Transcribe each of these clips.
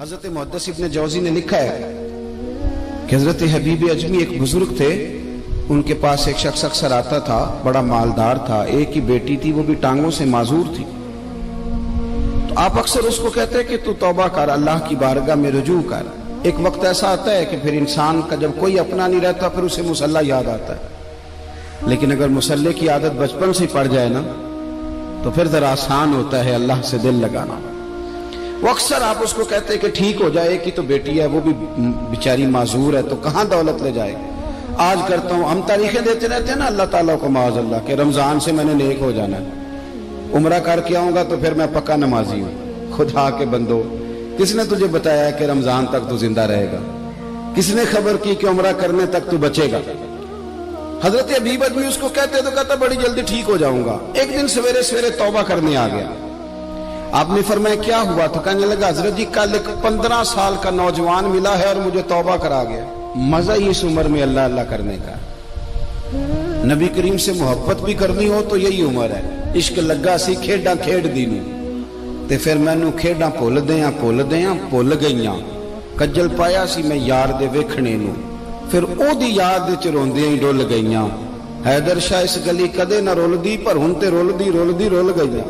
حضرت محدث ابن جوزی نے لکھا ہے کہ حضرت حبیب اجمی ایک بزرگ تھے، ان کے پاس ایک شخص اکثر آتا تھا، بڑا مالدار تھا، ایک ہی بیٹی تھی، وہ بھی ٹانگوں سے معذور تھی۔ تو آپ اکثر اس کو کہتے کہ تو توبہ کر، اللہ کی بارگاہ میں رجوع کر۔ ایک وقت ایسا آتا ہے کہ پھر انسان کا جب کوئی اپنا نہیں رہتا پھر اسے مصلی یاد آتا ہے، لیکن اگر مصلی کی عادت بچپن سے پڑ جائے نا تو پھر ذرا آسان ہوتا ہے اللہ سے دل لگانا۔ وہ اکثر آپ اس کو کہتے کہ ٹھیک ہو جائے کہ تو بیٹی ہے، وہ بھی بیچاری معذور ہے، تو کہاں دولت لے جائے۔ آج کرتا ہوں، ہم تاریخیں دیتے رہتے ہیں نا اللہ تعالیٰ کو معاذ اللہ کہ رمضان سے میں نے نیک ہو جانا ہے، عمرہ کر کے آؤں گا تو پھر میں پکا نمازی ہوں۔ خدا کے بندو، کس نے تجھے بتایا کہ رمضان تک تو زندہ رہے گا؟ کس نے خبر کی کہ عمرہ کرنے تک تو بچے گا؟ حضرت حبیب اجمی اس کو کہتے تو کہتا بڑی جلدی ٹھیک ہو جاؤں گا۔ ایک دن سویرے سویرے توبہ کرنے آ گیا۔ آپ نے فرمایا کیا ہوا؟ تو کہنے لگا حضرت جی کل ایک 15 سال کا نوجوان ملا ہے اور مجھے توبہ کرا گیا۔ مزہ ہی اس عمر میں اللہ اللہ کرنے کا، نبی کریم سے محبت بھی کرنی ہو تو یہی عمر ہے۔ عشق لگا سی کھیڈاں کھیڈ دی نوں تے پھر مینوں کھیڈاں بھول گئیاں، کجل پایا سی میں یار دے ویکھنے نوں، پھر او دی یاد وچ روندیاں ہی ڈول گئیاں۔ حیدر شاہ اس گلی کدے نہ رولدی پر ہن تے رولدی رول گئیاں۔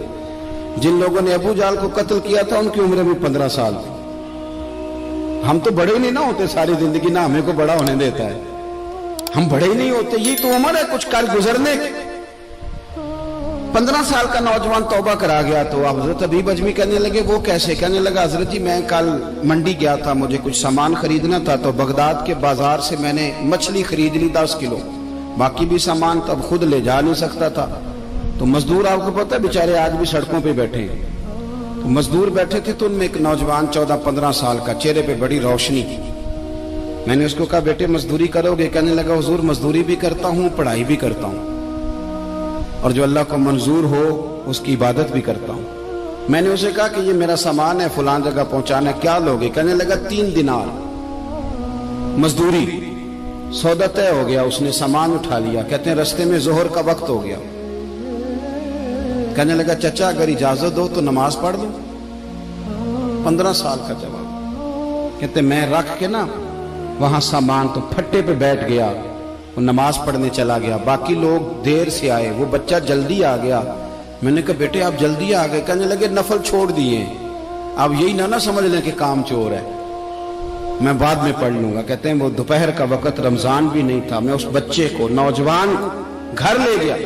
جن لوگوں نے ابو جال کو قتل کیا تھا ان کی عمر بھی 15 سال تھی۔ ہم تو بڑے ہی نہیں نہ ہوتے ساری زندگی، نہ ہمیں کو بڑا ہونے دیتا ہے، ہم بڑے ہی نہیں ہوتے، یہ تو عمر ہے کچھ کر گزرنے کی۔ 15 سال کا نوجوان توبہ کرا گیا تو حضرت حبیب اجمی کہنے لگے وہ کیسے؟ کہنے لگا حضرت جی میں کل منڈی گیا تھا، مجھے کچھ سامان خریدنا تھا، تو بغداد کے بازار سے میں نے مچھلی خرید لی 10 کلو، باقی بھی سامان تب خود لے جا نہیں سکتا تھا۔ تو مزدور آپ کو پتہ ہے بیچارے آج بھی سڑکوں پہ بیٹھے ہیں، تو مزدور بیٹھے تھے تو ان میں ایک نوجوان 14-15 سال کا، چہرے پہ بڑی روشنی۔ میں نے اس کو کہا بیٹے مزدوری کرو گے؟ کہنے لگا حضور مزدوری بھی کرتا ہوں، پڑھائی بھی کرتا ہوں، اور جو اللہ کو منظور ہو اس کی عبادت بھی کرتا ہوں۔ میں نے اسے کہا کہ یہ میرا سامان ہے فلان جگہ پہنچانا ہے، کیا لوگے؟ کہنے لگا 3 دینار مزدوری۔ سودا طے ہو گیا، اس نے سامان اٹھا لیا۔ کہتے ہیں رستے میں ظہر کا وقت ہو گیا، کہنے لگا چچا اگر اجازت ہو تو نماز پڑھ دوں۔ 15 سال کا جواب۔ کہتے میں رکھ کے نا وہاں سامان تو پھٹے پہ بیٹھ گیا، وہ نماز پڑھنے چلا گیا، باقی لوگ دیر سے آئے، وہ بچہ جلدی آ گیا۔ میں نے کہا بیٹے آپ جلدی آ گئے؟ کہنے لگے نفل چھوڑ دیے، آپ یہی نہ سمجھ لیں کہ کام چور ہے، میں بعد میں پڑھ لوں گا۔ کہتے ہیں وہ دوپہر کا وقت، رمضان بھی نہیں تھا، میں اس بچے کو نوجوان کو گھر لے گیا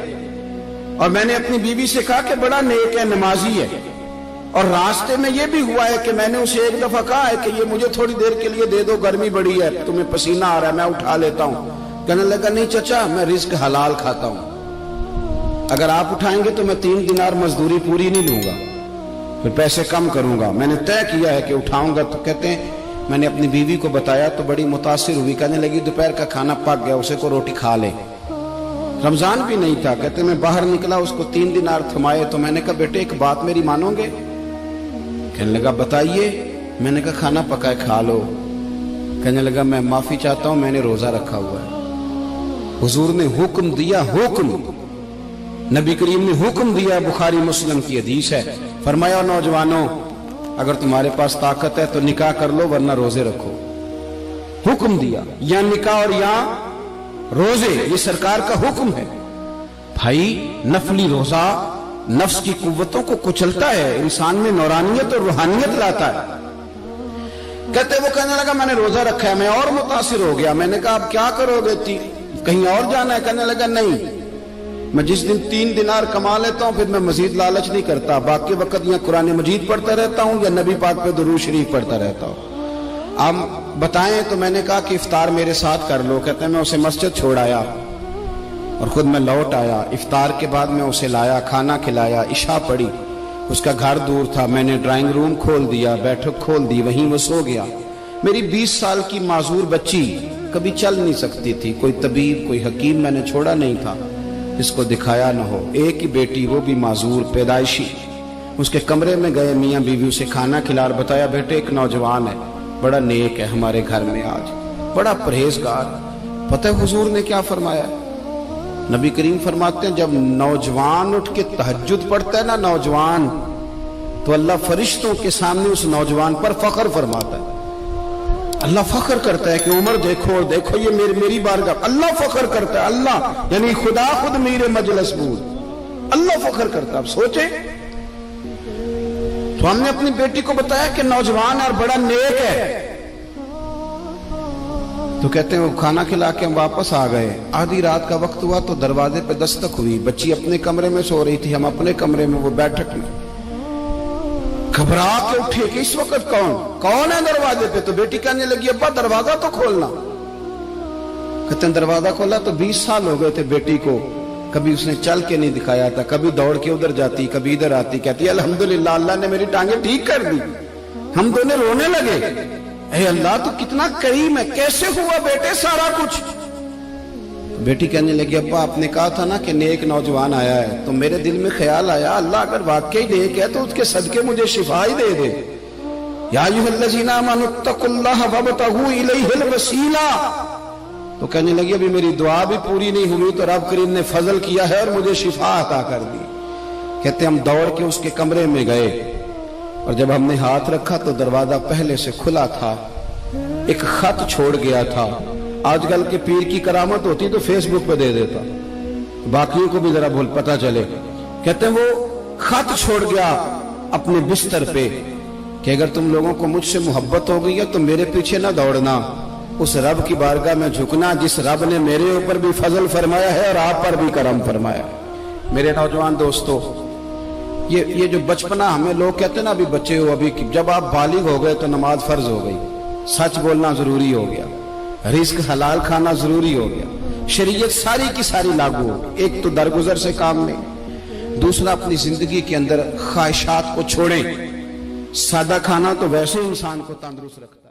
اور میں نے اپنی بیوی سے کہا کہ بڑا نیک ہے، نمازی ہے، اور راستے میں یہ بھی ہوا ہے کہ میں نے اسے ایک دفعہ کہا ہے کہ یہ مجھے تھوڑی دیر کے لیے دے دو، گرمی بڑی ہے، تمہیں پسینہ آ رہا ہے، میں اٹھا لیتا ہوں۔ کہنے لگا نہیں چچا میں رزق حلال کھاتا ہوں، اگر آپ اٹھائیں گے تو میں 3 دینار مزدوری پوری نہیں لوں گا، پھر پیسے کم کروں گا، میں نے طے کیا ہے کہ اٹھاؤں گا۔ تو کہتے ہیں میں نے اپنی بیوی کو بتایا تو بڑی متاثر ہوئی، کہنے لگی دوپہر کا کھانا پک گیا، اسے کو روٹی کھا لے، رمضان بھی نہیں تھا۔ کہتے میں باہر نکلا، اس کو 3 دینار تھمائے، تو میں نے کہا بیٹے ایک بات میری مانو گے؟ کہنے لگا بتائیے۔ میں نے کہا کھانا پکائے کھا لو۔ کہنے لگا میں معافی چاہتا ہوں، میں نے روزہ رکھا ہوا ہے۔ حضور نے حکم دیا، حکم نبی کریم نے حکم دیا، بخاری مسلم کی حدیث ہے، فرمایا نوجوانوں اگر تمہارے پاس طاقت ہے تو نکاح کر لو ورنہ روزے رکھو۔ حکم دیا، یا نکاح اور یا روزے، یہ سرکار کا حکم ہے۔ بھائی نفلی روزہ نفس کی قوتوں کو کچلتا ہے، انسان میں نورانیت اور روحانیت لاتا ہے۔ کہتے وہ کہنے لگا میں نے روزہ رکھا ہے، میں اور متاثر ہو گیا۔ میں نے کہا اب کیا کرو گے؟ کہیں اور جانا ہے؟ کہنے لگا نہیں، میں جس دن 3 دینار کما لیتا ہوں پھر میں مزید لالچ نہیں کرتا، باقی وقت یا قرآن مجید پڑھتا رہتا ہوں یا نبی پاک پہ درود شریف پڑھتا رہتا ہوں۔ آپ بتائیں؟ تو میں نے کہا کہ افطار میرے ساتھ کر لو۔ کہتے ہیں میں اسے مسجد چھوڑ آیا اور خود میں لوٹ آیا۔ افطار کے بعد میں اسے لایا، کھانا کھلایا، عشاء پڑھی، اس کا گھر دور تھا، میں نے ڈرائنگ روم کھول دیا، بیٹھک کھول دی، وہیں وہ سو گیا۔ میری 20 سال کی معذور بچی کبھی چل نہیں سکتی تھی، کوئی طبیب کوئی حکیم میں نے چھوڑا نہیں تھا اس کو دکھایا نہ ہو۔ ایک ہی بیٹی، وہ بھی معذور پیدائشی، اس کے کمرے میں گئے، میاں بیوی اسے کھانا کھلا اور بتایا بیٹے ایک نوجوان ہے، بڑا نیک ہے، ہمارے گھر میں آج بڑا پرہیزگار۔ پتہ ہے حضور نے کیا فرمایا؟ نبی کریم فرماتے ہیں جب نوجوان اٹھ کے تہجد پڑھتا ہے نا، نوجوان تو اللہ فرشتوں کے سامنے اس نوجوان پر فخر فرماتا ہے. اللہ فخر کرتا ہے کہ عمر دیکھو اور دیکھو یہ میری بارگاہ. اللہ فخر کرتا ہے, اللہ یعنی خدا خود میرے مجلس بود, اللہ فخر کرتا ہے. اب سوچیں, تو ہم نے اپنی بیٹی کو بتایا کہ نوجوان اور بڑا نیک ہے, تو کہتے ہیں وہ کھانا کھلا کے ہم واپس آ گئے. آدھی رات کا وقت ہوا تو دروازے پہ دستک ہوئی. بچی اپنے کمرے میں سو رہی تھی, ہم اپنے کمرے میں, وہ بیٹھک میں. گھبرا کے اٹھے کہ اس وقت کون ہے دروازے پہ؟ تو بیٹی کہنے لگی ابا دروازہ تو کھولنا. کہتے ہیں دروازہ کھولا تو 20 سال ہو گئے تھے بیٹی کو, کبھی اس نے چل کے نہیں دکھایا تھا, کبھی دوڑ کے ادھر جاتی, کبھی ادھر آتی. کہتی الحمدللہ اللہ نے میری ٹانگیں ٹھیک کر دی. ہم دونوں رونے لگے, اے اللہ تو کتنا کریم ہے, کیسے ہوا بیٹے سارا کچھ؟ بیٹی کہنے لگی ابا آپ نے کہا تھا نا کہ نیک نوجوان آیا ہے, تو میرے دل میں خیال آیا اللہ اگر واقعی نیک ہے تو اس کے صدقے مجھے شفا ہی دے دے. یا ایھا الذین آمنوا اتقوا اللہ وابتغوا الیہ الوسیلہ. تو کہنے لگی ابھی میری دعا بھی پوری نہیں ہوئی تو رب کریم نے فضل کیا ہے اور مجھے شفا عطا کر دی. کہتے ہم دوڑ کے اس کے کمرے میں گئے, اور جب ہم نے ہاتھ رکھا تو دروازہ پہلے سے کھلا تھا, ایک خط چھوڑ گیا تھا. آج کل کے پیر کی کرامت ہوتی تو فیس بک پہ دے دیتا, باقیوں کو بھی ذرا پتہ چلے. کہتے ہیں وہ خط چھوڑ گیا اپنے بستر پہ کہ اگر تم لوگوں کو مجھ سے محبت ہو گئی ہے تو میرے پیچھے نہ دوڑنا, اس رب کی بارگاہ میں جھکنا جس رب نے میرے اوپر بھی فضل فرمایا ہے اور آپ پر بھی کرم فرمایا. میرے نوجوان دوستو, یہ جو بچپنا ہمیں لوگ کہتے ہیں نا ابھی بچے ہو, ابھی جب آپ بالغ ہو گئے تو نماز فرض ہو گئی, سچ بولنا ضروری ہو گیا, رزق حلال کھانا ضروری ہو گیا, شریعت ساری کی ساری لاگو ہو. ایک تو درگزر سے کام لیں, دوسرا اپنی زندگی کے اندر خواہشات کو چھوڑیں. سادہ کھانا تو ویسے انسان کو تندرست رکھتا ہے.